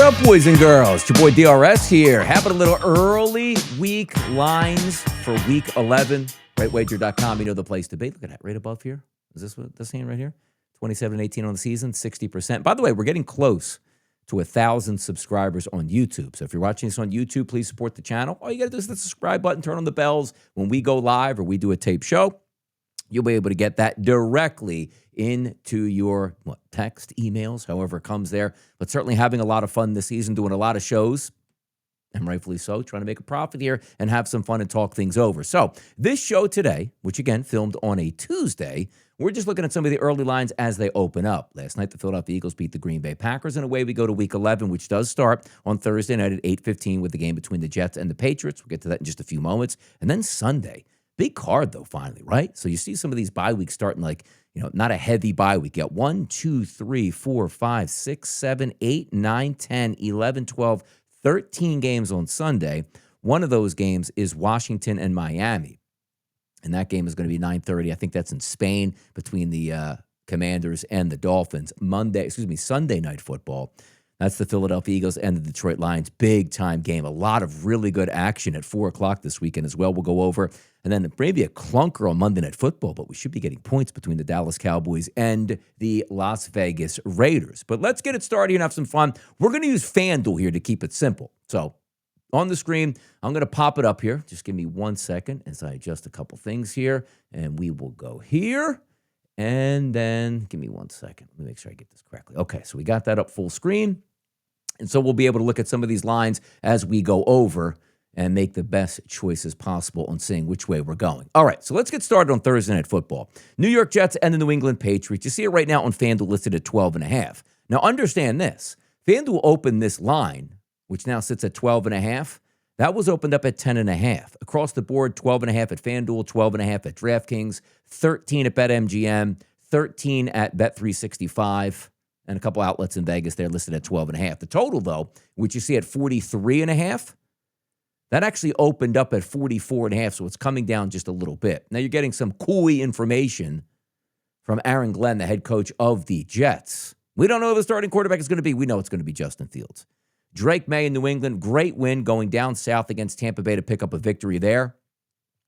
up, boys and girls? It's your boy DRS here. Having a little early week lines for week 11. RightWager.com, you know the place to be. Look at that right above here. Is this what this hand right here? 27-18 on the season, 60%. By the way, we're getting close to 1,000 subscribers on YouTube. So if you're watching this on YouTube, please support the channel. All you got to do is the subscribe button, turn on the bells. When we go live or we do a tape show, you'll be able to get that directly into your text, emails, however it comes there. But certainly having a lot of fun this season, doing a lot of shows, and rightfully so, trying to make a profit here and have some fun and talk things over. So this show today, which again filmed on a Tuesday, we're just looking at some of the early lines as they open up. Last night, the Philadelphia Eagles beat the Green Bay Packers, and away we go to Week 11, which does start on Thursday night at 8:15 with the game between the Jets and the Patriots. We'll get to that in just a few moments. And then Sunday, big card though, finally, right? So you see some of these bye weeks starting like, not a heavy bye week. You got 1, 2, 3, 4, 5, 6, 7, 8, 9, 10, 11, 12, 13 games on Sunday. One of those games is Washington and Miami. And that game is going to be 9:30. I think that's in Spain between the Commanders and the Dolphins. Sunday night football. That's the Philadelphia Eagles and the Detroit Lions. Big-time game. A lot of really good action at 4 o'clock this weekend as well. We'll go over. And then maybe a clunker on Monday Night Football, but we should be getting points between the Dallas Cowboys and the Las Vegas Raiders. But let's get it started and have some fun. We're going to use FanDuel here to keep it simple. So on the screen, I'm going to pop it up here. Just give me 1 second as I adjust a couple things here. And we will go here. And then give me 1 second. Let me make sure I get this correctly. Okay, so we got that up full screen. And so we'll be able to look at some of these lines as we go over and make the best choices possible on seeing which way we're going. All right, so let's get started on Thursday Night Football. New York Jets and the New England Patriots. You see it right now on FanDuel listed at 12.5. Now understand this. FanDuel opened this line, which now sits at 12.5. That was opened up at 10.5. Across the board, 12.5 at FanDuel, 12.5 at DraftKings, 13 at BetMGM, 13 at Bet365. And a couple outlets in Vegas there listed at 12.5. The total, though, which you see at 43.5, that actually opened up at 44.5, so it's coming down just a little bit. Now you're getting some cooey information from Aaron Glenn, the head coach of the Jets. We don't know who the starting quarterback is going to be. We know it's going to be Justin Fields. Drake May in New England, great win going down south against Tampa Bay to pick up a victory there.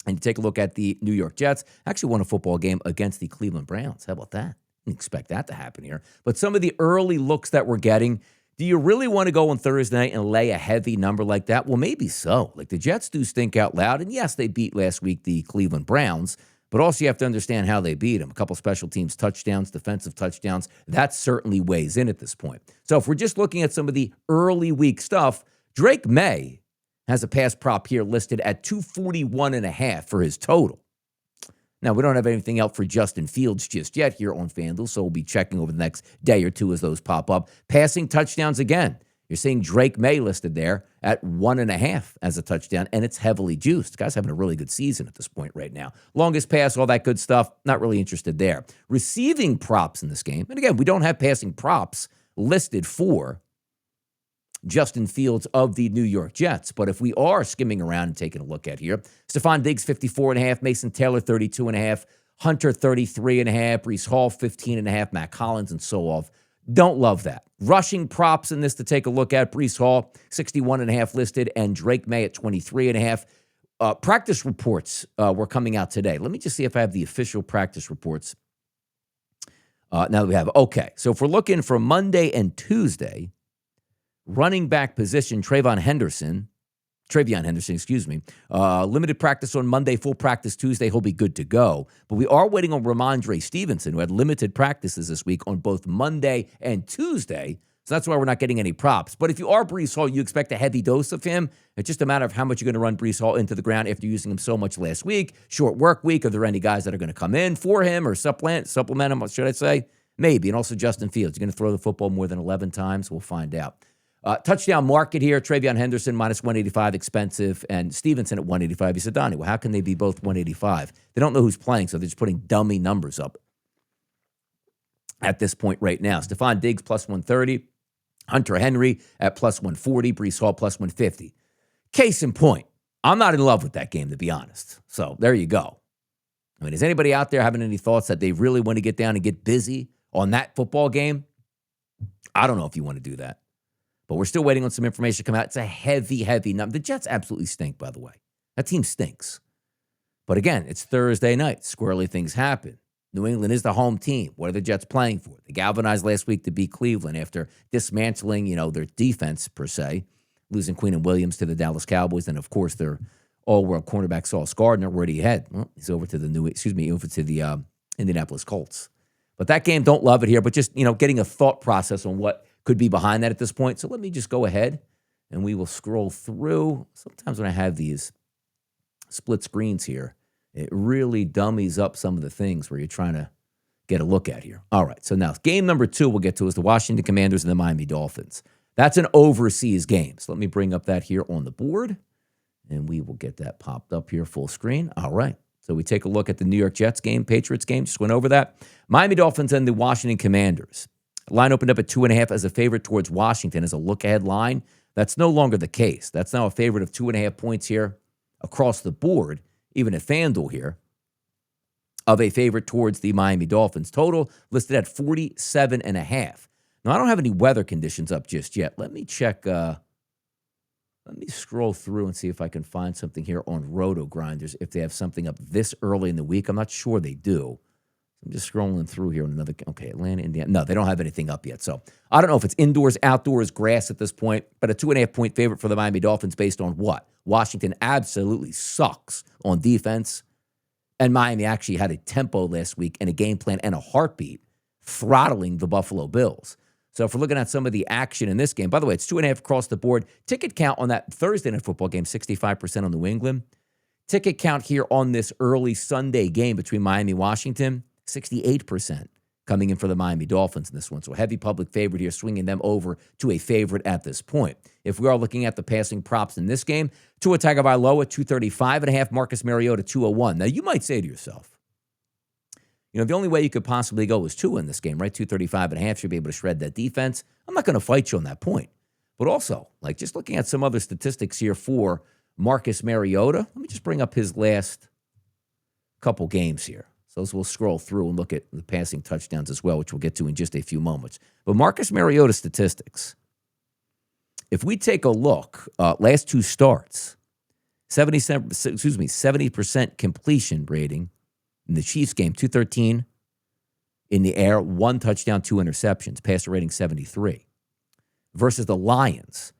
And you take a look at the New York Jets. Actually won a football game against the Cleveland Browns. How about that? Didn't expect that to happen here. But some of the early looks that we're getting, do you really want to go on Thursday night and lay a heavy number like that? Well, maybe so. Like the Jets do stink out loud. And yes, they beat last week the Cleveland Browns. But also you have to understand how they beat them. A couple special teams touchdowns, defensive touchdowns. That certainly weighs in at this point. So if we're just looking at some of the early week stuff, Drake May has a pass prop here listed at 241.5 for his total. Now, we don't have anything out for Justin Fields just yet here on FanDuel, so we'll be checking over the next day or two as those pop up. Passing touchdowns again. You're seeing Drake May listed there at 1.5 as a touchdown, and it's heavily juiced. The guy's having a really good season at this point right now. Longest pass, all that good stuff, not really interested there. Receiving props in this game, and again, we don't have passing props listed for Justin Fields of the New York Jets. But if we are skimming around and taking a look at here, Stephon Diggs, 54.5, Mason Taylor, 32.5, Hunter, 33.5, Breece Hall, 15.5, Matt Collins, and so on. Don't love that. Rushing props in this to take a look at, Breece Hall, 61.5 listed, and Drake May at 23.5. Practice reports were coming out today. Let me just see if I have the official practice reports. Now that we have, okay. So if we're looking for Monday and Tuesday, running back position, Travion Henderson, limited practice on Monday, full practice Tuesday. He'll be good to go. But we are waiting on Ramondre Stevenson, who had limited practices this week on both Monday and Tuesday. So that's why we're not getting any props. But if you are Breece Hall, you expect a heavy dose of him. It's just a matter of how much you're going to run Breece Hall into the ground after using him so much last week. Short work week. Are there any guys that are going to come in for him or supplement him, should I say? Maybe. And also Justin Fields. You're going to throw the football more than 11 times? We'll find out. Touchdown market here, Travion Henderson, minus 185, expensive, and Stevenson at 185. You said, Donnie, well, how can they be both 185? They don't know who's playing, so they're just putting dummy numbers up at this point right now. Stephon Diggs, plus 130. Hunter Henry at plus 140. Breece Hall, plus 150. Case in point, I'm not in love with that game, to be honest. So there you go. I mean, is anybody out there having any thoughts that they really want to get down and get busy on that football game? I don't know if you want to do that. But we're still waiting on some information to come out. It's a heavy number. The Jets absolutely stink, by the way. That team stinks. But again, it's Thursday night. Squirrely things happen. New England is the home team. What are the Jets playing for? They galvanized last week to beat Cleveland after dismantling, their defense, per se, losing Queen and Williams to the Dallas Cowboys. And, of course, their all-world cornerback Sauce Gardner. Where'd he head? Well, he's over to the Indianapolis Colts. But that game, don't love it here, but just, getting a thought process on what could be behind that at this point. So let me just go ahead and we will scroll through. Sometimes when I have these split screens here, it really dummies up some of the things where you're trying to get a look at here. All right, so now game number 2 we'll get to is the Washington Commanders and the Miami Dolphins. That's an overseas game. So let me bring up that here on the board, and we will get that popped up here full screen. All right, so we take a look at the New York Jets game, Patriots game, just went over that. Miami Dolphins and the Washington Commanders. Line opened up at 2.5 as a favorite towards Washington as a look-ahead line. That's no longer the case. That's now a favorite of 2.5 points here across the board, even at FanDuel here, of a favorite towards the Miami Dolphins. Total listed at 47.5. Now, I don't have any weather conditions up just yet. Let me check. Let me scroll through and see if I can find something here on Roto Grinders, if they have something up this early in the week. I'm not sure they do. I'm just scrolling through here on another. Okay, Atlanta, Indiana. No, they don't have anything up yet. So I don't know if it's indoors, outdoors, grass at this point, but a 2.5 point favorite for the Miami Dolphins based on what? Washington absolutely sucks on defense, and Miami actually had a tempo last week and a game plan and a heartbeat throttling the Buffalo Bills. So if we're looking at some of the action in this game, by the way, it's 2.5 across the board. Ticket count on that Thursday night football game, 65% on New England. Ticket count here on this early Sunday game between Miami and Washington, 68% coming in for the Miami Dolphins in this one. So a heavy public favorite here, swinging them over to a favorite at this point. If we are looking at the passing props in this game, Tua Tagovailoa, 235.5, Marcus Mariota, 201. Now, you might say to yourself, the only way you could possibly go is Tua in this game, right? 235.5 should be able to shred that defense. I'm not going to fight you on that point. But also, just looking at some other statistics here for Marcus Mariota, let me just bring up his last couple games here. So we'll scroll through and look at the passing touchdowns as well, which we'll get to in just a few moments. But Marcus Mariota statistics, if we take a look, last 2 starts, 70% completion rating in the Chiefs game, 213 in the air, 1 touchdown, 2 interceptions, passer rating 73. Versus the Lions,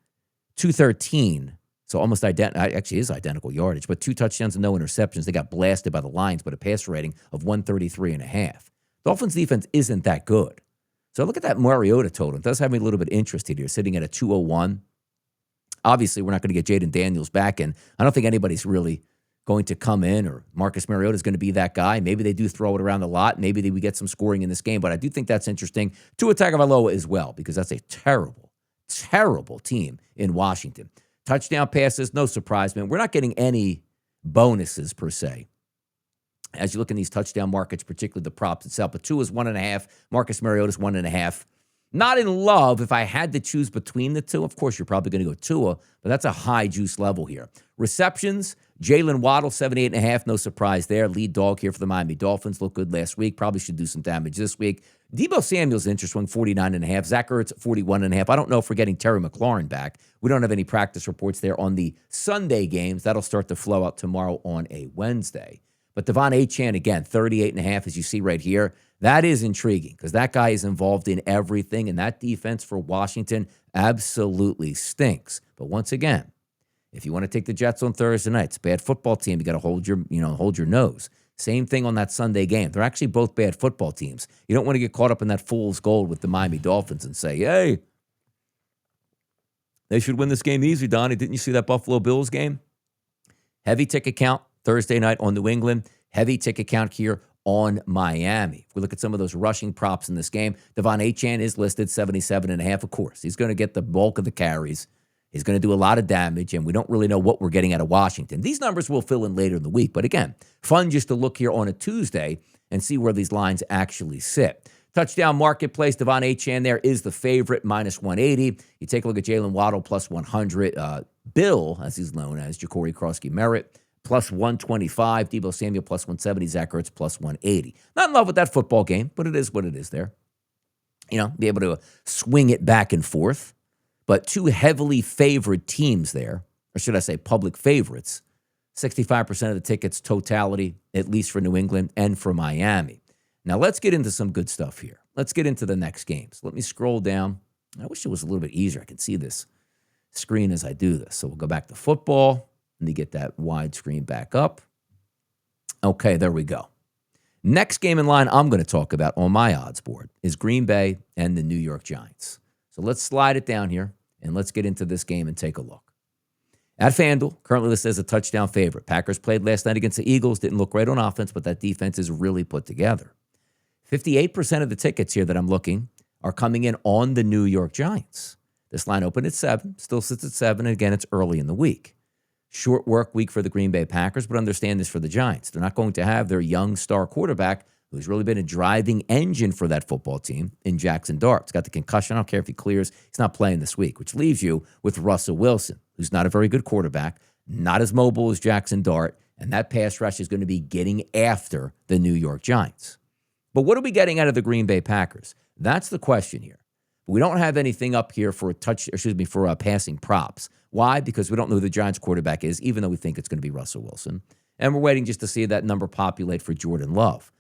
213. So almost actually is identical yardage, but 2 touchdowns and no interceptions. They got blasted by the Lions, but a passer rating of 133.5. Dolphins defense isn't that good. So look at that Mariota total. It does have me a little bit interested here, sitting at a 201. Obviously, we're not going to get Jaden Daniels back, and I don't think anybody's really going to come in, or Marcus Mariota is going to be that guy. Maybe they do throw it around a lot. Maybe we get some scoring in this game, but I do think that's interesting. Tua Tagovailoa as well, because that's a terrible, terrible team in Washington. Touchdown passes, no surprise, man. We're not getting any bonuses per se. As you look in these touchdown markets, particularly the props itself, but Tua is 1.5, Marcus Mariota is 1.5. Not in love. If I had to choose between the two, of course, you're probably going to go Tua, but that's a high juice level here. Receptions, Jalen Waddle, 78.5, no surprise there. Lead dog here for the Miami Dolphins. Looked good last week. Probably should do some damage this week. Deebo Samuel's interesting, 49.5. Zach Ertz, 41.5. I don't know if we're getting Terry McLaurin back. We don't have any practice reports there on the Sunday games. That'll start to flow out tomorrow on a Wednesday. But Devon Achane, again, 38.5, as you see right here. That is intriguing because that guy is involved in everything, and that defense for Washington absolutely stinks. But once again, if you want to take the Jets on Thursday night, it's a bad football team. You got to hold your nose. Same thing on that Sunday game. They're actually both bad football teams. You don't want to get caught up in that fool's gold with the Miami Dolphins and say, hey, they should win this game easy, Donnie. Didn't you see that Buffalo Bills game? Heavy ticket count Thursday night on New England. Heavy ticket count here on Miami. If we look at some of those rushing props in this game, Devon Achane is listed 77.5. Of course, he's going to get the bulk of the carries. He's going to do a lot of damage, and we don't really know what we're getting out of Washington. These numbers will fill in later in the week. But again, fun just to look here on a Tuesday and see where these lines actually sit. Touchdown marketplace, Devon Achane there is the favorite, minus 180. You take a look at Jalen Waddle, plus 100. Bill, as he's known as, Ja'Cory Krosky-Merritt, plus 125. Deebo Samuel, plus 170. Zach Ertz, plus 180. Not in love with that football game, but it is what it is there. Be able to swing it back and forth. But two heavily favored teams there, or should I say public favorites, 65% of the tickets totality, at least for New England and for Miami. Now, let's get into some good stuff here. Let's get into the next games. Let me scroll down. I wish it was a little bit easier. I can see this screen as I do this. So we'll go back to football. Let me get that wide screen back up. Okay, there we go. Next game in line I'm going to talk about on my odds board is Green Bay and the New York Giants. So let's slide it down here, and let's get into this game and take a look. At FanDuel, currently listed as a touchdown favorite. Packers played last night against the Eagles. Didn't look great on offense, but that defense is really put together. 58% of the tickets here that I'm looking are coming in on the New York Giants. This line opened at 7, still sits at 7, and again, it's early in the week. Short work week for the Green Bay Packers, but understand this for the Giants. They're not going to have their young star quarterback who's really been a driving engine for that football team in Jackson Dart. He's got the concussion. I don't care if he clears. He's not playing this week, which leaves you with Russell Wilson, who's not a very good quarterback, not as mobile as Jackson Dart, and that pass rush is going to be getting after the New York Giants. But what are we getting out of the Green Bay Packers? That's the question here. We don't have anything up here for passing props. Why? Because we don't know who the Giants quarterback is, even though we think it's going to be Russell Wilson. And we're waiting just to see that number populate for Jordan Love.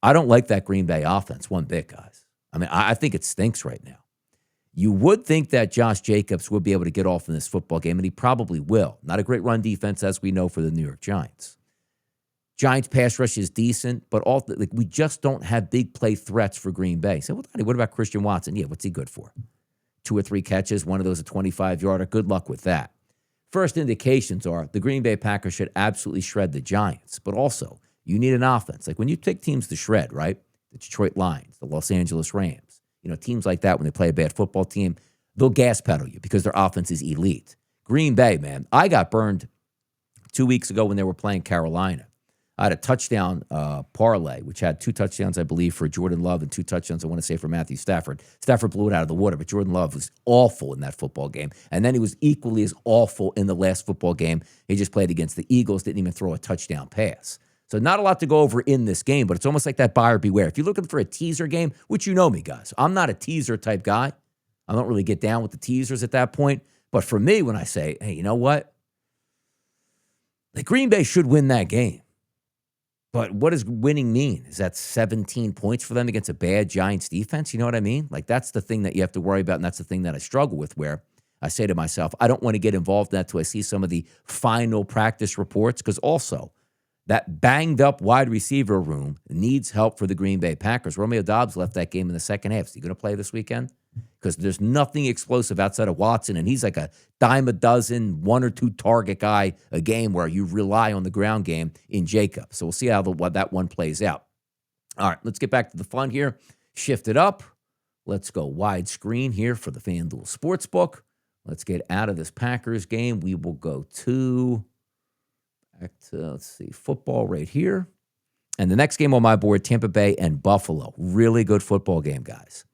I don't like that Green Bay offense one bit, guys. I mean, I think it stinks right now. You would think that Josh Jacobs would be able to get off in this football game, and he probably will. Not a great run defense, as we know, for the New York Giants. Giants pass rush is decent, but we just don't have big play threats for Green Bay. So, what about Christian Watson? Yeah, what's he good for? 2 or 3 catches, one of those a 25-yarder. Good luck with that. First indications are the Green Bay Packers should absolutely shred the Giants, but also you need an offense. Like when you take teams to shred, right? The Detroit Lions, the Los Angeles Rams, teams like that when they play a bad football team, they'll gas pedal you because their offense is elite. Green Bay, man, I got burned 2 weeks ago when they were playing Carolina. I had a touchdown parlay, which had 2 touchdowns, I believe, for Jordan Love and 2 touchdowns, I want to say, for Matthew Stafford. Stafford blew it out of the water, but Jordan Love was awful in that football game. And then he was equally as awful in the last football game. He just played against the Eagles, didn't even throw a touchdown pass. So not a lot to go over in this game, but it's almost like that buyer beware. If you're looking for a teaser game, which you know me, guys, I'm not a teaser type guy. I don't really get down with the teasers at that point. But for me, when I say, hey, you know what? The Green Bay should win that game. But what does winning mean? Is that 17 points for them against a bad Giants defense? You know what I mean? Like, that's the thing that you have to worry about, and that's the thing that I struggle with, where I say to myself, I don't want to get involved in that until I see some of the final practice reports, because also that banged-up wide receiver room needs help for the Green Bay Packers. Romeo Doubs left that game in the second half. Is he going to play this weekend? Because there's nothing explosive outside of Watson, and he's like a dime a dozen, 1 or 2 target guy a game where you rely on the ground game in Jacob. So we'll see how that one plays out. All right, let's get back to the fun here. Shift it up. Let's go widescreen here for the FanDuel Sportsbook. Let's get out of this Packers game. We will go back to football right here. And the next game on my board, Tampa Bay and Buffalo. Really good football game, guys.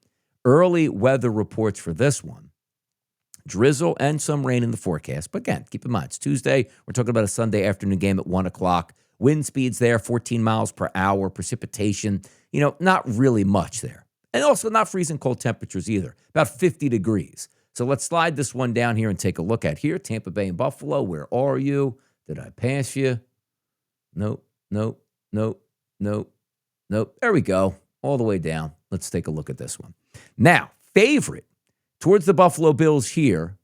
Early weather reports for this one. Drizzle and some rain in the forecast. But again, keep in mind, it's Tuesday. We're talking about a Sunday afternoon game at 1 o'clock. Wind speeds there, 14 miles per hour. Precipitation, not really much there. And also not freezing cold temperatures either, about 50 degrees. So let's slide this one down here and take a look at here. Tampa Bay and Buffalo, where are you? Did I pass you? Nope. There we go. All the way down. Let's take a look at this one. Now, favorite towards the Buffalo Bills here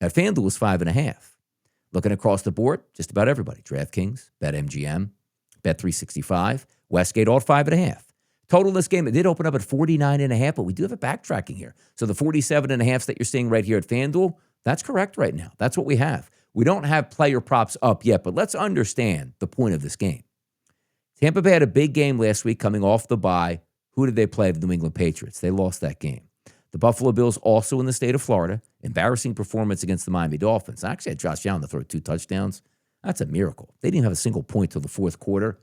at FanDuel is 5.5. Looking across the board, just about everybody. DraftKings, BetMGM, Bet365, Westgate, all 5.5. Total in this game, it did open up at 49.5, but we do have a backtracking here. So the 47.5s that you're seeing right here at FanDuel, that's correct right now. That's what we have. We don't have player props up yet, but let's understand the point of this game. Tampa Bay had a big game last week coming off the bye. Who did they play? The New England Patriots. They lost that game. The Buffalo Bills, also in the state of Florida, embarrassing performance against the Miami Dolphins. I actually had Josh Allen to throw 2 touchdowns. That's a miracle. They didn't have a single point till the fourth quarter.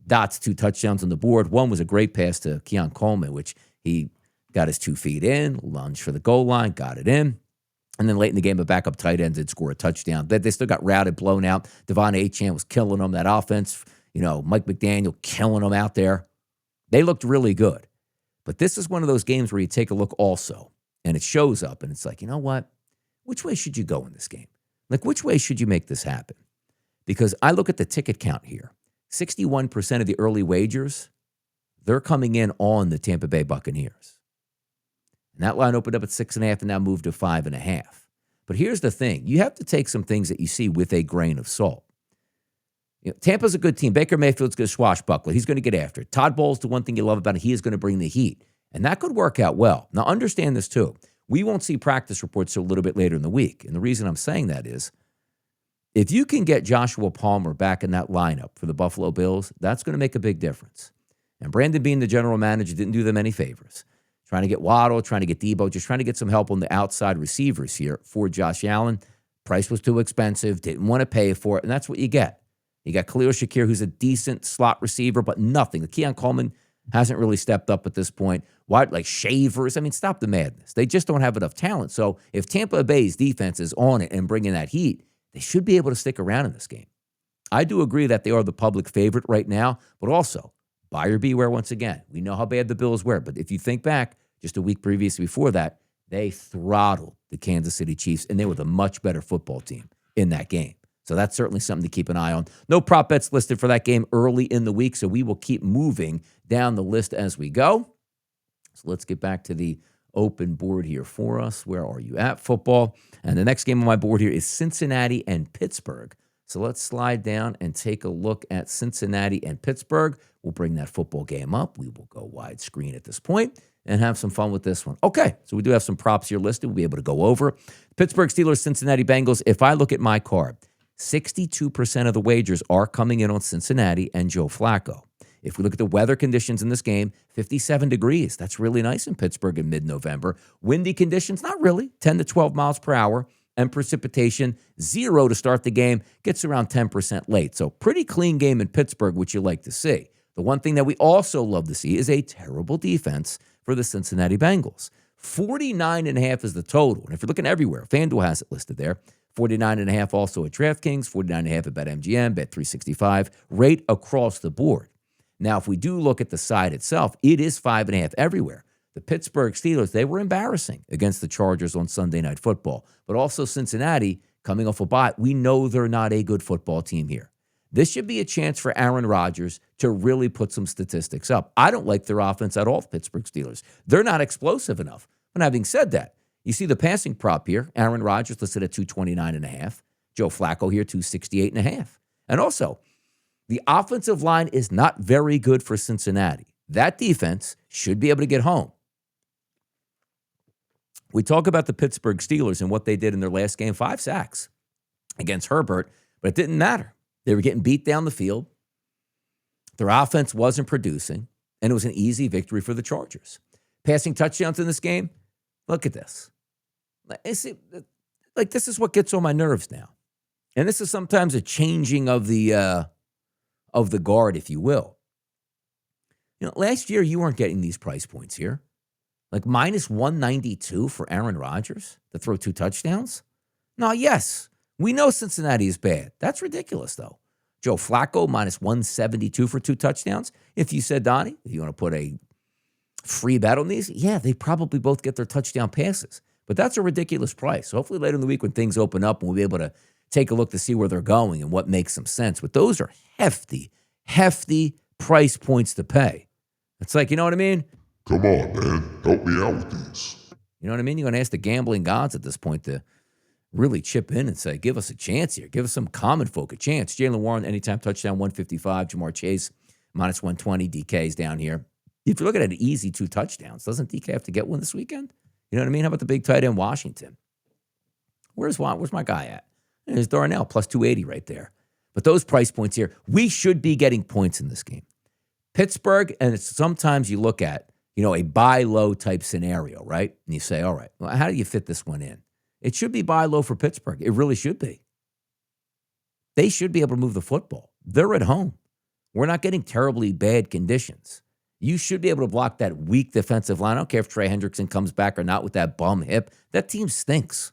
Dots, 2 touchdowns on the board. One was a great pass to Keon Coleman, which he got his 2 feet in, lunged for the goal line, got it in. And then late in the game, a backup tight end did score a touchdown. They still got routed, blown out. Devon Achane was killing them. That offense, Mike McDaniel killing them out there. They looked really good. But this is one of those games where you take a look also, and it shows up, and it's like, you know what? which way should you go in this game? Like, which way should you make this happen? Because I look at the ticket count here. 61% of the early wagers, they're coming in on the Tampa Bay Buccaneers. And that line opened up at 6.5 and now moved to 5.5. But here's the thing. You have to take some things that you see with a grain of salt. Tampa's a good team. Baker Mayfield's going to swashbuckle. He's going to get after it. Todd Bowles, the one thing you love about it, he is going to bring the heat. And that could work out well. Now, understand this too. We won't see practice reports till a little bit later in the week. And the reason I'm saying that is, if you can get Joshua Palmer back in that lineup for the Buffalo Bills, that's going to make a big difference. And Brandon Beane, the general manager, didn't do them any favors. Trying to get Waddle, trying to get Debo, just trying to get some help on the outside receivers here for Josh Allen. Price was too expensive, didn't want to pay for it, and that's what you get. You got Khalil Shakir, who's a decent slot receiver, but nothing. Keon Coleman hasn't really stepped up at this point. Why, like Shavers? I mean, stop the madness. They just don't have enough talent. So if Tampa Bay's defense is on it and bringing that heat, they should be able to stick around in this game. I do agree that they are the public favorite right now, but also buyer beware once again. We know how bad the Bills were, but if you think back just a week previously before that, they throttled the Kansas City Chiefs, and they were the much better football team in that game. So that's certainly something to keep an eye on. No prop bets listed for that game early in the week, so we will keep moving down the list as we go. So let's get back to the open board here for us. Where are you at, football? And the next game on my board here is Cincinnati and Pittsburgh. So let's slide down and take a look at Cincinnati and Pittsburgh. We'll bring that football game up. We will go widescreen at this point and have some fun with this one. Okay, so we do have some props here listed. We'll be able to go over. Pittsburgh Steelers, Cincinnati Bengals. If I look at my card, 62% of the wagers are coming in on Cincinnati and Joe Flacco. If we look at the weather conditions in this game, 57 degrees. That's really nice in Pittsburgh in mid-November. Windy conditions, not really, 10 to 12 miles per hour. And precipitation, 0 to start the game, gets around 10% late. So pretty clean game in Pittsburgh, which you like to see. The one thing that we also love to see is a terrible defense for the Cincinnati Bengals. 49.5 is the total. And if you're looking everywhere, FanDuel has it listed there. 49.5 also at DraftKings, 49.5 at BetMGM, Bet365, right across the board. Now, if we do look at the side itself, it is 5.5 everywhere. The Pittsburgh Steelers, they were embarrassing against the Chargers on Sunday Night Football. But also Cincinnati, coming off a bye, we know they're not a good football team here. This should be a chance for Aaron Rodgers to really put some statistics up. I don't like their offense at all, the Pittsburgh Steelers. They're not explosive enough. But having said that, you see the passing prop here. Aaron Rodgers listed at 229.5. Joe Flacco here, 268.5. And also, the offensive line is not very good for Cincinnati. That defense should be able to get home. We talk about the Pittsburgh Steelers and what they did in their last game, 5 sacks against Herbert, but it didn't matter. They were getting beat down the field. Their offense wasn't producing, and it was an easy victory for the Chargers. Passing touchdowns in this game, look at this. Like, this is what gets on my nerves now. And this is sometimes a changing of the guard, if you will. You know, last year you weren't getting these price points here. Like minus 192 for Aaron Rodgers to throw 2 touchdowns? No, yes, we know Cincinnati is bad. That's ridiculous, though. Joe Flacco, minus 172 for 2 touchdowns. If you said, Donnie, if you want to put a free bet on these, yeah, they probably both get their touchdown passes. But that's a ridiculous price. So hopefully later in the week when things open up, we'll be able to take a look to see where they're going and what makes some sense. But those are hefty price points to pay. It's like, you know what I mean? Come on, man. Help me out with these. You know what I mean? You're going to ask the gambling gods at this point to really chip in and say, give us a chance here. Give us some common folk a chance. Jaylen Warren, anytime touchdown, 155. Jamar Chase, minus 120. DK's down here. If you're looking at an easy 2 touchdowns, doesn't DK have to get one this weekend? You know what I mean? How about the big tight end, Washington? Where's my guy at? There's Darnell, plus 280 right there. But those price points here, we should be getting points in this game. Pittsburgh, and it's sometimes you look at, you know, a buy low type scenario, right? And you say, all right, well, how do you fit this one in? It should be buy low for Pittsburgh. It really should be. They should be able to move the football. They're at home. We're not getting terribly bad conditions. You should be able to block that weak defensive line. I don't care if Trey Hendrickson comes back or not with that bum hip. That team stinks.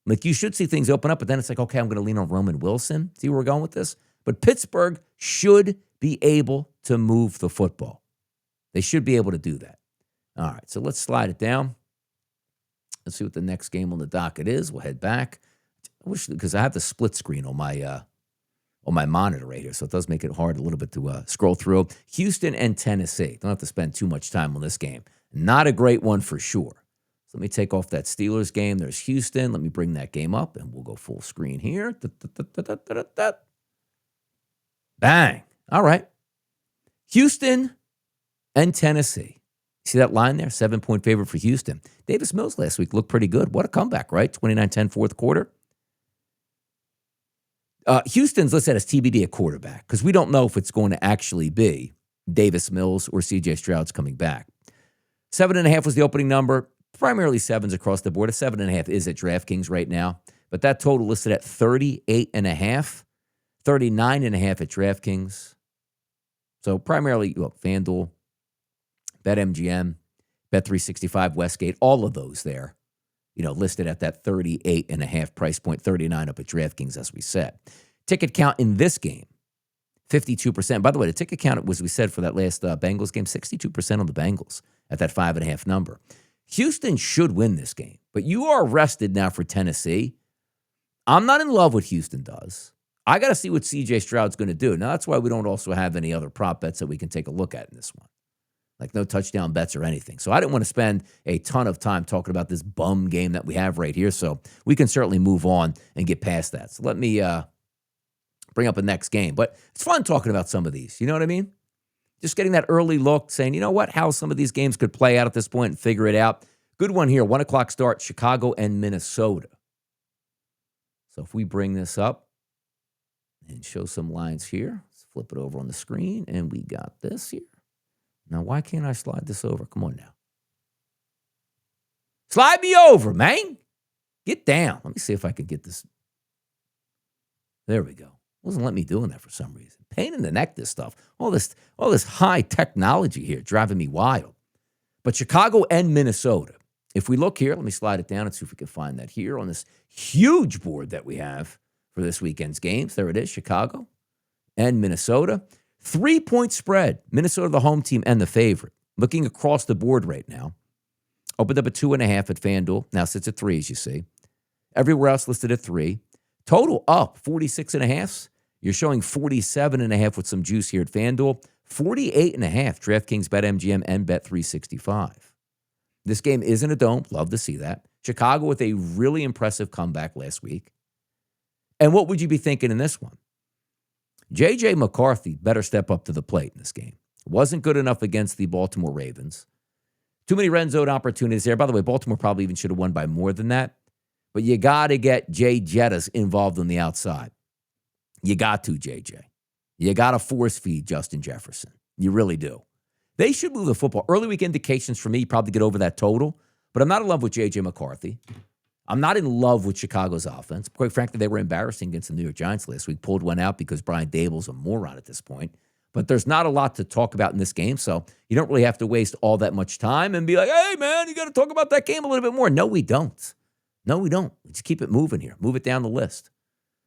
Like, you should see things open up, but then it's like, okay, I'm going to lean on Roman Wilson. See where we're going with this? But Pittsburgh should be able to move the football. They should be able to do that. All right, so let's slide it down. Let's see what the next game on the docket is. We'll head back. I wish, because I have the split screen on my monitor right here, so it does make it hard a little bit to scroll through. Houston and Tennessee. Don't have to spend too much time on this game. Not a great one for sure. So let me take off that Steelers game. There's Houston. Let me bring that game up, and we'll go full screen here. Bang. All right. Houston and Tennessee. See that line there? 7-point favorite for Houston. Davis Mills last week looked pretty good. What a comeback, right? 29-10 fourth quarter. Houston's listed as TBD at quarterback because we don't know if it's going to actually be Davis Mills or C.J. Stroud's coming back. 7.5 was the opening number. Primarily 7s across the board. A 7.5 is at DraftKings right now. But that total listed at 38.5, 39.5 at DraftKings. So primarily FanDuel, BetMGM, Bet365, Westgate, all of those there, listed at that 38.5 price point, 39 up at DraftKings, as we said. Ticket count in this game, 52%. By the way, the ticket count, as we said for that last Bengals game, 62% on the Bengals at that 5.5 number. Houston should win this game, but you are rested now for Tennessee. I'm not in love with Houston does. I got to see what C.J. Stroud's going to do. Now, that's why we don't also have any other prop bets that we can take a look at in this one. Like no touchdown bets or anything. So I didn't want to spend a ton of time talking about this bum game that we have right here. So we can certainly move on and get past that. So let me bring up the next game. But it's fun talking about some of these. You know what I mean? Just getting that early look, saying, you know what, how some of these games could play out at this point and figure it out. Good one here, 1 o'clock start, Chicago and Minnesota. So if we bring this up and show some lines here, let's flip it over on the screen, and we got this here. Now, why can't I slide this over? Come on now. Slide me over, man. Get down. Let me see if I can get this. There we go. Wasn't letting me doing that for some reason. Pain in the neck, this stuff. All this high technology here driving me wild. But Chicago and Minnesota. If we look here, let me slide it down and see if we can find that here on this huge board that we have for this weekend's games. There it is, Chicago and Minnesota. 3-point spread. Minnesota, the home team, and the favorite. Looking across the board right now. Opened up at 2.5 at FanDuel. Now sits at 3, as you see. Everywhere else listed at 3. Total up 46.5. You're showing 47.5 with some juice here at FanDuel. 48.5 DraftKings, BetMGM, and Bet365. This game is in a dome. Love to see that. Chicago with a really impressive comeback last week. And what would you be thinking in this one? J.J. McCarthy better step up to the plate in this game. Wasn't good enough against the Baltimore Ravens. Too many red zone opportunities there. By the way, Baltimore probably even should have won by more than that. But you got to get Jay Jettas involved on the outside. You got to, JJ. You got to force feed Justin Jefferson. You really do. They should move the football. Early week indications for me probably get over that total. But I'm not in love with J.J. McCarthy. I'm not in love with Chicago's offense. Quite frankly, they were embarrassing against the New York Giants last week. Pulled one out because Brian Dable's a moron at this point. But there's not a lot to talk about in this game, so you don't really have to waste all that much time and be like, hey, man, you got to talk about that game a little bit more. No, we don't. No, we don't. Just keep it moving here. Move it down the list.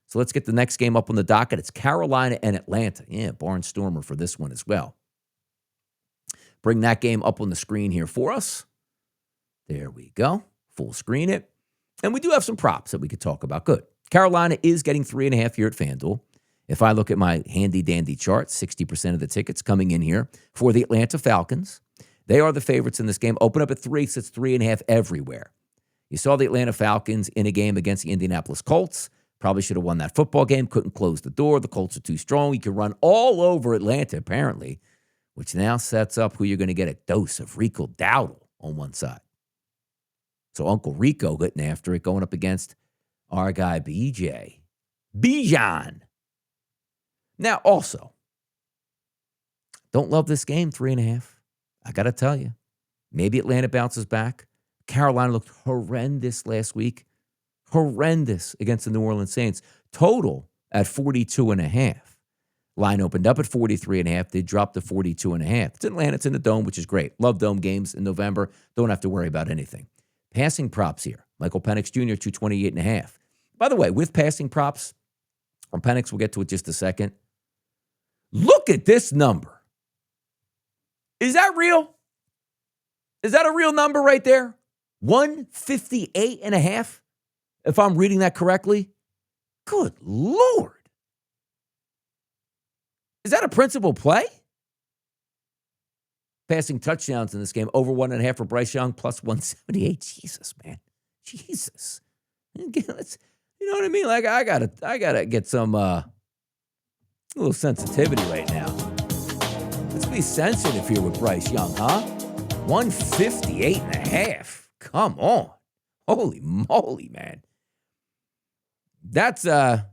So let's get the next game up on the docket. It's Carolina and Atlanta. Yeah, barnstormer for this one as well. Bring that game up on the screen here for us. There we go. Full screen it. And we do have some props that we could talk about. Good. Carolina is getting 3.5 here at FanDuel. If I look at my handy-dandy chart, 60% of the tickets coming in here for the Atlanta Falcons. They are the favorites in this game. Open up at 3, so it's 3.5 everywhere. You saw the Atlanta Falcons in a game against the Indianapolis Colts. Probably should have won that football game. Couldn't close the door. The Colts are too strong. You can run all over Atlanta, apparently, which now sets up who you're going to get a dose of Rico Dowdle on one side. So Uncle Rico getting after it, going up against our guy BJ. Bijan. Now, also, don't love this game, 3.5. I got to tell you, maybe Atlanta bounces back. Carolina looked horrendous last week. Horrendous against the New Orleans Saints. Total at 42.5. Line opened up at 43.5. They dropped to 42.5. It's in Atlanta. It's in the Dome, which is great. Love Dome games in November. Don't have to worry about anything. Passing props here. Michael Penix Jr., 228.5. By the way, with passing props, on Penix, we'll get to it just a second. Look at this number. Is that real? Is that a real number right there? 158.5, if I'm reading that correctly. Good Lord. Is that a principal play? Passing touchdowns in this game, over 1.5 for Bryce Young, plus 178. Jesus, man. Jesus. Again, you know what I mean? Like, I gotta get some a little sensitivity right now. Let's be sensitive here with Bryce Young, huh? 158.5. Come on. Holy moly, man. That's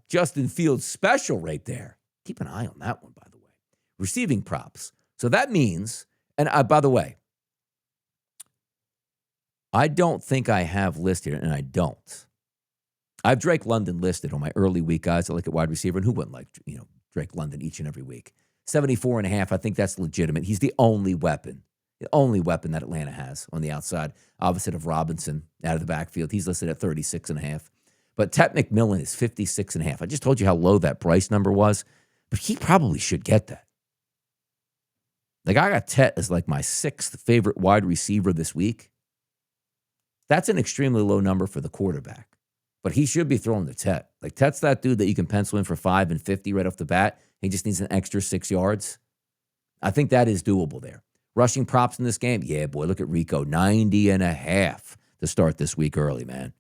Justin Fields' special right there. Keep an eye on that one, by the way. Receiving props. So that means, and by the way, I don't think I have listed, and I don't. I have Drake London listed on my early week guys. I look at wide receiver, and who wouldn't like, Drake London each and every week? 74.5. I think that's legitimate. He's the only weapon that Atlanta has on the outside, opposite of Robinson out of the backfield. He's listed at 36.5. But Tet McMillan is 56.5. I just told you how low that price number was, but he probably should get that. Like, I got Tet as like my 6th favorite wide receiver this week. That's an extremely low number for the quarterback. But he should be throwing the Tet. Like, Tet's that dude that you can pencil in for 5 and 50 right off the bat. He just needs an extra 6 yards. I think that is doable there. Rushing props in this game? Yeah, boy, look at Rico. 90.5 to start this week early, man.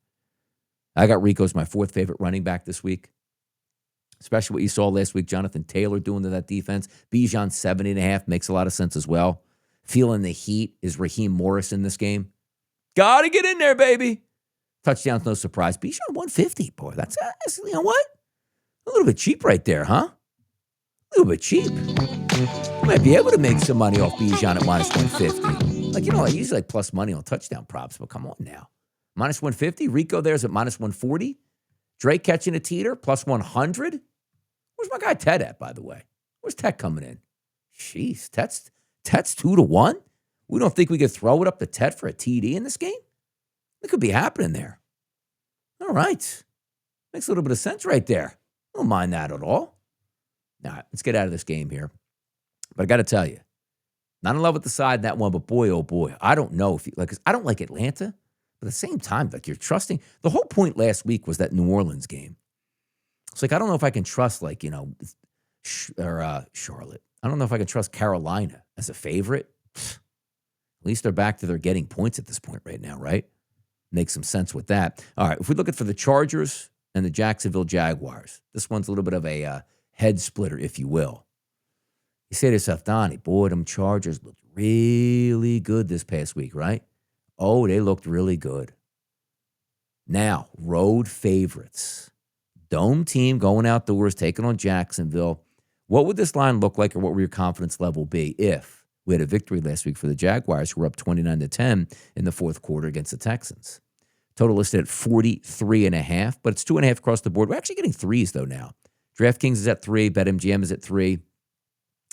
I got Rico as my 4th favorite running back this week. Especially what you saw last week, Jonathan Taylor doing to that defense. Bijan 70.5 makes a lot of sense as well. Feeling the heat is Raheem Morris in this game. Got to get in there, baby. Touchdowns, no surprise. Bijan 150, boy. That's, you know what? A little bit cheap right there, huh? A little bit cheap. You might be able to make some money off Bijan at minus 150. Like, I usually like plus money on touchdown props, but come on now. Minus 150. Rico there's at minus 140. Drake catching a teeter, plus 100. Where's my guy Ted at, by the way? Where's Ted coming in? Jeez, Ted's 2-1? We don't think we could throw it up to Ted for a TD in this game? It could be happening there. All right. Makes a little bit of sense right there. I don't mind that at all. All right, let's get out of this game here. But I got to tell you, not in love with the side in that one, but boy, oh boy, I don't know if because I don't like Atlanta, but at the same time, like, you're trusting. The whole point last week was that New Orleans game. It's like, I don't know if I can trust, like, Charlotte. I don't know if I can trust Carolina as a favorite. At least they're back to their getting points at this point right now, right? Makes some sense with that. All right, if we look at for the Chargers and the Jacksonville Jaguars, this one's a little bit of a head splitter, if you will. You say to yourself, Donnie, boy, them Chargers looked really good this past week, right? Oh, they looked really good. Now, road favorites. Dome team going outdoors, taking on Jacksonville. What would this line look like, or what would your confidence level be if we had a victory last week for the Jaguars, who were up 29-10 in the fourth quarter against the Texans? Total listed at 43.5, but it's 2.5 across the board. We're actually getting 3s, though, now. DraftKings is at 3, BetMGM is at 3,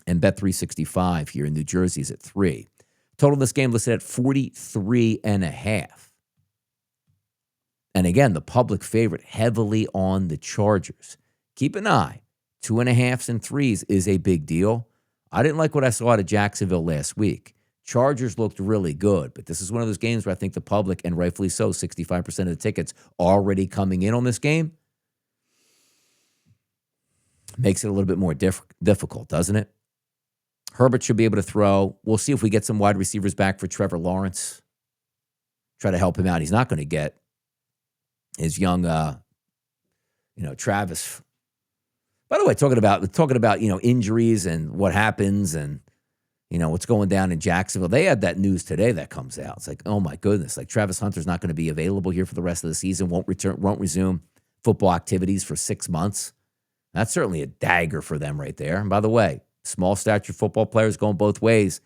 and Bet365 here in New Jersey is at 3. Total in this game listed at 43.5. And again, the public favorite heavily on the Chargers. Keep an eye. 2.5s and 3s is a big deal. I didn't like what I saw out of Jacksonville last week. Chargers looked really good, but this is one of those games where I think the public, and rightfully so, 65% of the tickets already coming in on this game, makes it a little bit more difficult, doesn't it? Herbert should be able to throw. We'll see if we get some wide receivers back for Trevor Lawrence. Try to help him out. He's not going to get his young, Travis. By the way, talking about injuries and what happens and what's going down in Jacksonville. They had that news today that comes out. It's like, oh my goodness, like Travis Hunter's not going to be available here for the rest of the season. Won't resume football activities for 6 months. That's certainly a dagger for them right there. And by the way, small stature football players going both ways.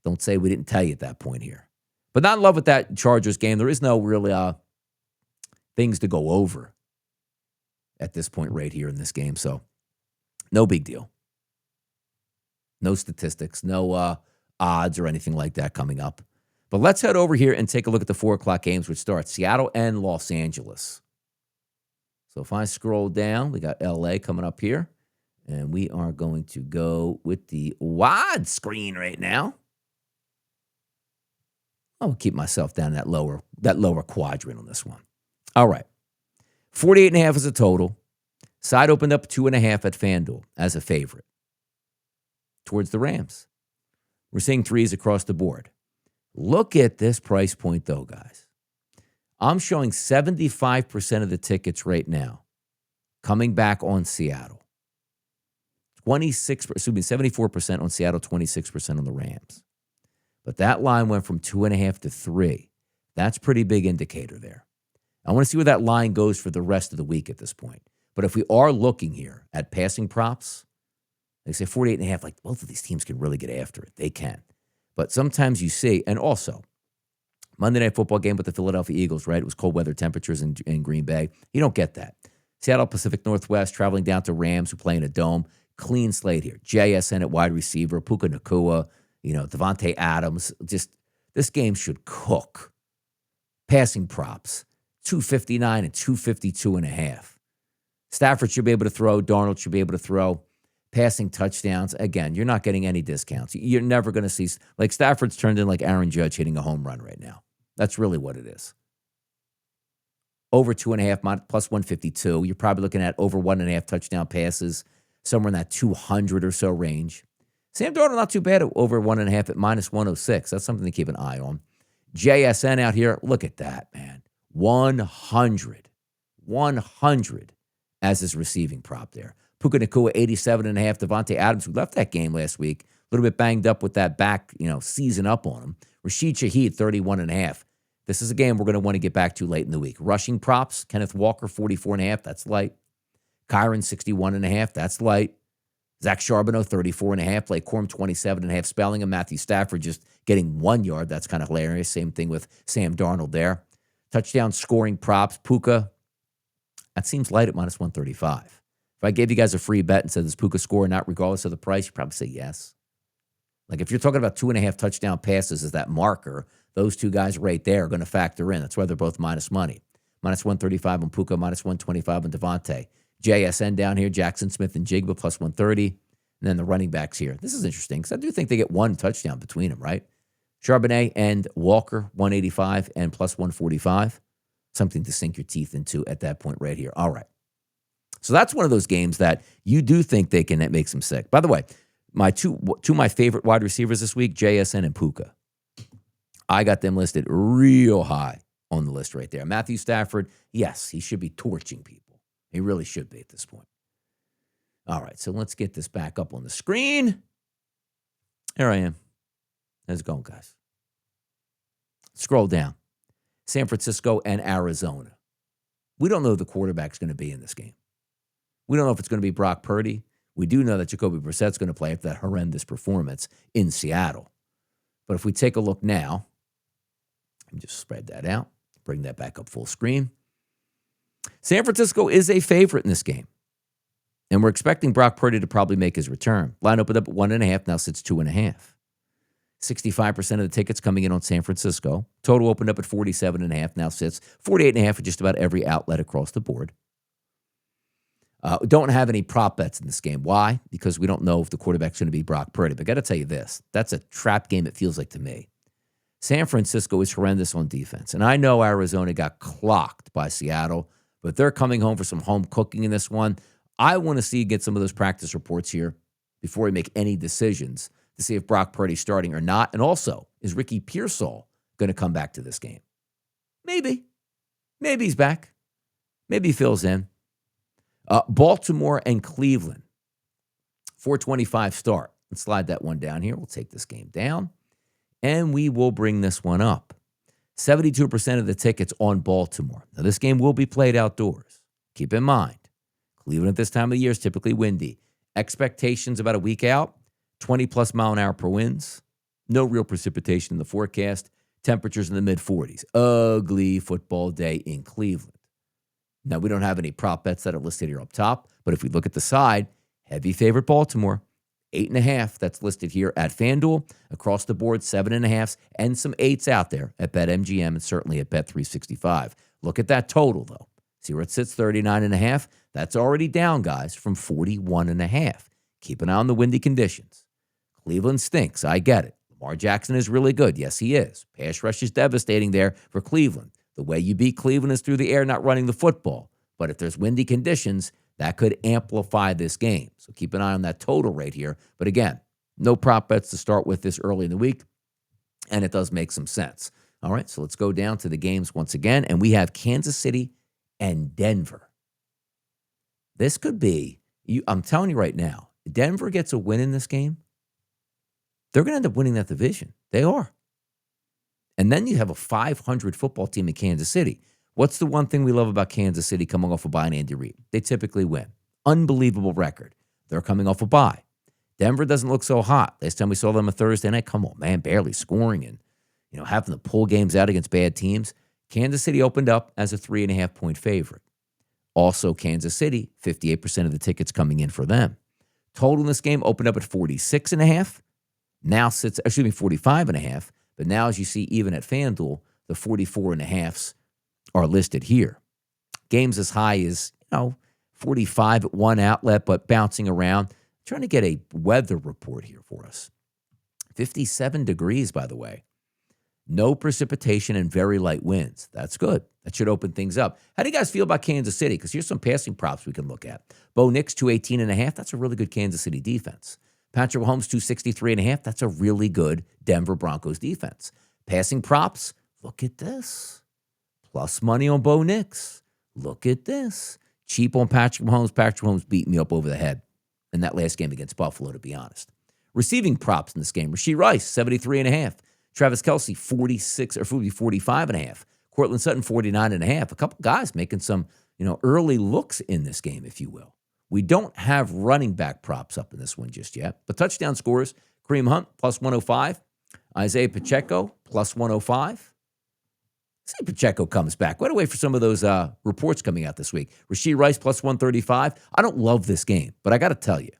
Don't say we didn't tell you at that point here. But not in love with that Chargers game. There is no really things to go over at this point right here in this game. So no big deal. No statistics, no odds or anything like that coming up. But let's head over here and take a look at the 4 o'clock games, which start Seattle and Los Angeles. So if I scroll down, we got LA coming up here. And we are going to go with the wide screen right now. I'll keep myself down that lower quadrant on this one. All right. 48.5 is a total. Side opened up 2.5 at FanDuel as a favorite towards the Rams. We're seeing threes across the board. Look at this price point, though, guys. I'm showing 75% of the tickets right now coming back on Seattle. 74% on Seattle, 26% on the Rams. But that line went from 2.5 to 3. That's a pretty big indicator there. I want to see where that line goes for the rest of the week at this point. But if we are looking here at passing props, like say 48.5, like both of these teams can really get after it. They can. But sometimes you see, and also, Monday Night Football game with the Philadelphia Eagles, right? It was cold weather temperatures in Green Bay. You don't get that. Seattle Pacific Northwest traveling down to Rams who play in a dome. Clean slate here. JSN at wide receiver, Puka Nacua, Devontae Adams. Just this game should cook. Passing props, 259 and 252.5. Stafford should be able to throw. Darnold should be able to throw. Passing touchdowns, again, you're not getting any discounts. You're never going to see, like Stafford's turned in like Aaron Judge hitting a home run right now. That's really what it is. Over 2.5 plus 152. You're probably looking at over 1.5 touchdown passes, somewhere in that 200 or so range. Sam Darnold, not too bad at over 1.5 at minus 106. That's something to keep an eye on. JSN out here, look at that, man. 100 as his receiving prop there. Puka Nacua, 87.5. Devontae Adams, who left that game last week, a little bit banged up with that back, season up on him. Rashid Shaheed, 31.5. This is a game we're going to want to get back to late in the week. Rushing props, Kenneth Walker, 44.5. That's light. Kyron, 61.5. That's light. Zach Charbonneau, 34.5. Blake Corum, 27.5. Spelling and Matthew Stafford just getting 1 yard. That's kind of hilarious. Same thing with Sam Darnold there. Touchdown scoring props, Puka. That seems light at minus 135. If I gave you guys a free bet and said, does Puka score not regardless of the price, you'd probably say yes. Like if you're talking about 2.5 touchdown passes as that marker, those two guys right there are going to factor in. That's why they're both minus money. Minus 135 on Puka, minus 125 on Devontae. JSN down here, Jackson Smith and Jigba, plus 130. And then the running backs here. This is interesting because I do think they get one touchdown between them, right? Charbonnet and Walker, 185 and plus 145. Something to sink your teeth into at that point right here. All right. So that's one of those games that you do think they can make some sick. By the way, my two of my favorite wide receivers this week, JSN and Puka. I got them listed real high on the list right there. Matthew Stafford, yes, he should be torching people. He really should be at this point. All right, so let's get this back up on the screen. Here I am. How's it going, guys? Scroll down. San Francisco and Arizona. We don't know who the quarterback's going to be in this game. We don't know if it's going to be Brock Purdy. We do know that Jacoby Brissett's going to play after that horrendous performance in Seattle. But if we take a look now, let me just spread that out, bring that back up full screen. San Francisco is a favorite in this game. And we're expecting Brock Purdy to probably make his return. Line opened up at 1.5, now sits 2.5. 65% of the tickets coming in on San Francisco. Total opened up at 47.5, now sits 48.5 for just about every outlet across the board. Don't have any prop bets in this game. Why? Because we don't know if the quarterback's going to be Brock Purdy. But I got to tell you this. That's a trap game, it feels like to me. San Francisco is horrendous on defense. And I know Arizona got clocked by Seattle, but they're coming home for some home cooking in this one. I want to get some of those practice reports here before we make any decisions to see if Brock Purdy's starting or not. And also, is Ricky Pearsall going to come back to this game? Maybe. Maybe he's back. Maybe he fills in. Baltimore and Cleveland, 425 start. Let's slide that one down here. We'll take this game down, and we will bring this one up. 72% of the tickets on Baltimore. Now, this game will be played outdoors. Keep in mind, Cleveland at this time of the year is typically windy. Expectations about a week out, 20-plus mile-an-hour per winds. No real precipitation in the forecast. Temperatures in the mid-40s. Ugly football day in Cleveland. Now, we don't have any prop bets that are listed here up top, but if we look at the side, heavy favorite Baltimore, 8.5. That's listed here at FanDuel. Across the board, 7.5s and some 8s out there at BetMGM and certainly at Bet365. Look at that total, though. See where it sits, 39.5. That's already down, guys, from 41.5. Keep an eye on the windy conditions. Cleveland stinks. I get it. Lamar Jackson is really good. Yes, he is. Pass rush is devastating there for Cleveland. The way you beat Cleveland is through the air, not running the football. But if there's windy conditions, that could amplify this game. So keep an eye on that total right here. But again, no prop bets to start with this early in the week, and it does make some sense. All right, so let's go down to the games once again, and we have Kansas City and Denver. This could be, I'm telling you right now, Denver gets a win in this game, they're going to end up winning that division. They are. And then you have a 500 football team in Kansas City. What's the one thing we love about Kansas City coming off a bye and Andy Reid? They typically win. Unbelievable record. They're coming off a bye. Denver doesn't look so hot. Last time we saw them on Thursday night, come on, man, barely scoring and having to pull games out against bad teams. Kansas City opened up as a 3.5-point favorite. Also, Kansas City, 58% of the tickets coming in for them. Total in this game opened up at 46.5. Now sits, 45.5. But now, as you see, even at FanDuel, the 44.5s are listed here. Games as high as, 45 at one outlet, but bouncing around. Trying to get a weather report here for us. 57 degrees, by the way. No precipitation and very light winds. That's good. That should open things up. How do you guys feel about Kansas City? Because here's some passing props we can look at. Bo Nix, 218.5. That's a really good Kansas City defense. Patrick Mahomes, 263.5. That's a really good Denver Broncos defense. Passing props, look at this. Plus money on Bo Nix. Look at this. Cheap on Patrick Mahomes. Patrick Mahomes beat me up over the head in that last game against Buffalo, to be honest. Receiving props in this game. Rashee Rice, 73.5. Travis Kelce, 45.5. Cortland Sutton, 49.5. A couple guys making some, early looks in this game, if you will. We don't have running back props up in this one just yet. But touchdown scores, Kareem Hunt, plus 105. Isaiah Pacheco, plus 105. See Pacheco comes back. Wait away for some of those reports coming out this week. Rashee Rice, plus 135. I don't love this game, but I got to tell you,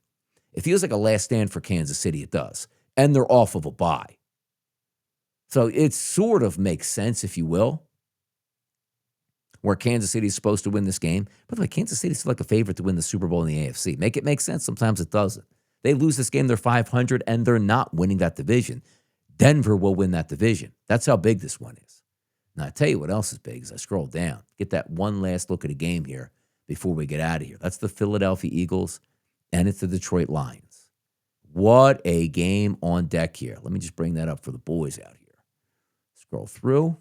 it feels like a last stand for Kansas City. It does. And they're off of a bye. So it sort of makes sense, if you will, where Kansas City is supposed to win this game. By the way, Kansas City is still like a favorite to win the Super Bowl in the AFC. Make it make sense. Sometimes it doesn't. They lose this game, they're 500, and they're not winning that division. Denver will win that division. That's how big this one is. Now, I tell you what else is big as I scroll down. Get that one last look at a game here before we get out of here. That's the Philadelphia Eagles, and it's the Detroit Lions. What a game on deck here. Let me just bring that up for the boys out here. Scroll through.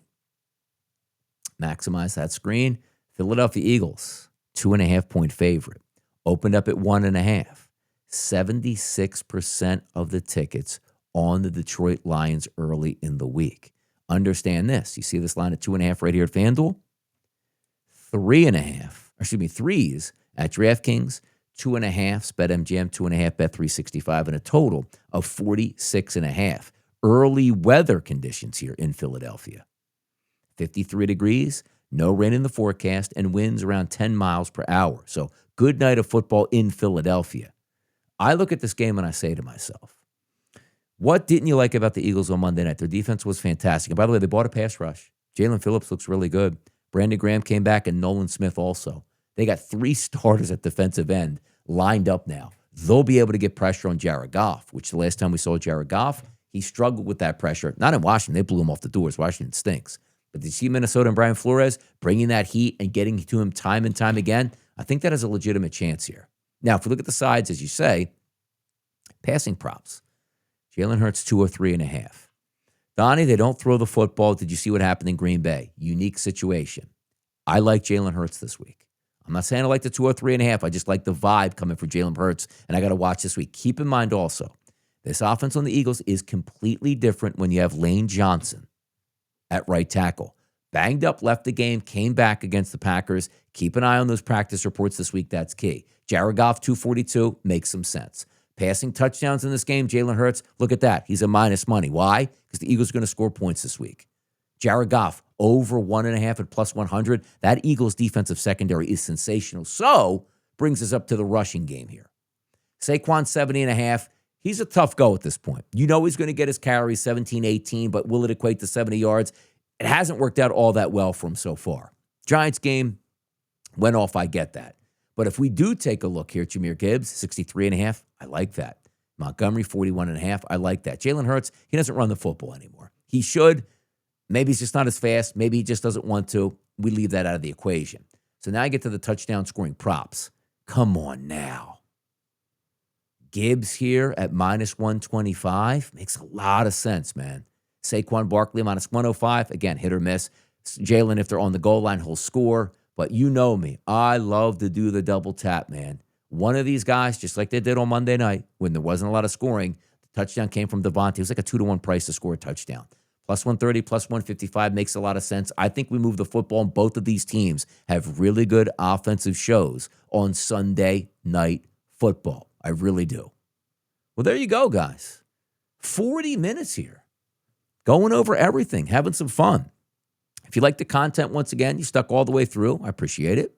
Maximize that screen. Philadelphia Eagles, 2.5-point favorite. Opened up at 1.5. 76% of the tickets on the Detroit Lions early in the week. Understand this. You see this line at 2.5 right here at FanDuel? 3s at DraftKings, 2.5 BetMGM, 2.5 Bet365, and a total of 46.5. Early weather conditions here in Philadelphia. 53 degrees, no rain in the forecast, and winds around 10 miles per hour. So good night of football in Philadelphia. I look at this game and I say to myself, what didn't you like about the Eagles on Monday night? Their defense was fantastic. And by the way, they bought a pass rush. Jalen Phillips looks really good. Brandon Graham came back, and Nolan Smith also. They got 3 starters at defensive end lined up now. They'll be able to get pressure on Jared Goff, which the last time we saw Jared Goff, he struggled with that pressure. Not in Washington. They blew him off the doors. Washington stinks. But did you see Minnesota and Brian Flores bringing that heat and getting to him time and time again? I think that has a legitimate chance here. Now, if we look at the sides, as you say, passing props. Jalen Hurts, 203.5. Donnie, they don't throw the football. Did you see what happened in Green Bay? Unique situation. I like Jalen Hurts this week. I'm not saying I like the 203.5. I just like the vibe coming for Jalen Hurts, and I got to watch this week. Keep in mind also, this offense on the Eagles is completely different when you have Lane Johnson at right tackle. Banged up, left the game, came back against the Packers. Keep an eye on those practice reports this week. That's key. Jared Goff, 242, makes some sense. Passing touchdowns in this game, Jalen Hurts, look at that. He's a minus money. Why? Because the Eagles are going to score points this week. Jared Goff, over 1.5 at plus 100. That Eagles defensive secondary is sensational. So, brings us up to the rushing game here. Saquon, 70.5. He's a tough go at this point. You know he's going to get his carries, 17, 18, but will it equate to 70 yards? It hasn't worked out all that well for him so far. Giants game went off, I get that. But if we do take a look here, Jahmyr Gibbs, 63.5, I like that. Montgomery, 41.5. I like that. Jalen Hurts, he doesn't run the football anymore. He should. Maybe he's just not as fast. Maybe he just doesn't want to. We leave that out of the equation. So now I get to the touchdown scoring props. Come on now. Gibbs here at minus 125 makes a lot of sense, man. Saquon Barkley minus 105. Again, hit or miss. Jalen, if they're on the goal line, he'll score. But you know me. I love to do the double tap, man. One of these guys, just like they did on Monday night when there wasn't a lot of scoring, the touchdown came from Devontae. It was like a 2-to-1 price to score a touchdown. Plus 130, plus 155 makes a lot of sense. I think we move the football, and both of these teams have really good offensive shows on Sunday Night Football. I really do. Well, there you go, guys. 40 minutes here. Going over everything, having some fun. If you like the content, once again, you stuck all the way through. I appreciate it.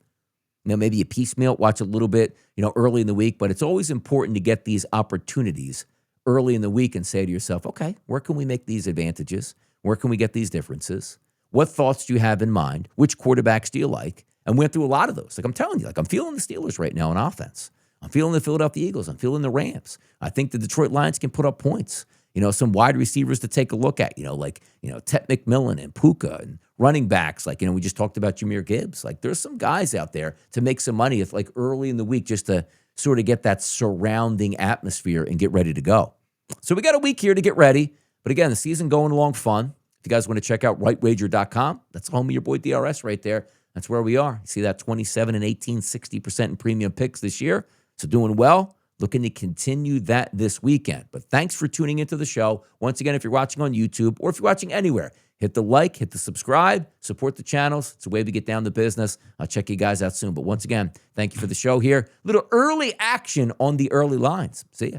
Maybe you piecemeal, watch a little bit, early in the week, but it's always important to get these opportunities early in the week and say to yourself, okay, where can we make these advantages? Where can we get these differences? What thoughts do you have in mind? Which quarterbacks do you like? And we went through a lot of those. Like I'm telling you, I'm feeling the Steelers right now on offense. I'm feeling the Philadelphia Eagles. I'm feeling the Rams. I think the Detroit Lions can put up points. Some wide receivers to take a look at, Ted McMillan and Puka and running backs. We just talked about Jahmyr Gibbs. There's some guys out there to make some money if early in the week just to sort of get that surrounding atmosphere and get ready to go. So we got a week here to get ready. But again, the season going along fun. If you guys want to check out rightwager.com, that's home of your boy DRS right there. That's where we are. You see that 27 and 18, 60% in premium picks this year. So doing well. Looking to continue that this weekend. But thanks for tuning into the show. Once again, if you're watching on YouTube or if you're watching anywhere, hit the like, hit the subscribe, support the channels. It's a way to get down to business. I'll check you guys out soon. But once again, thank you for the show here. Little early action on the early lines. See ya.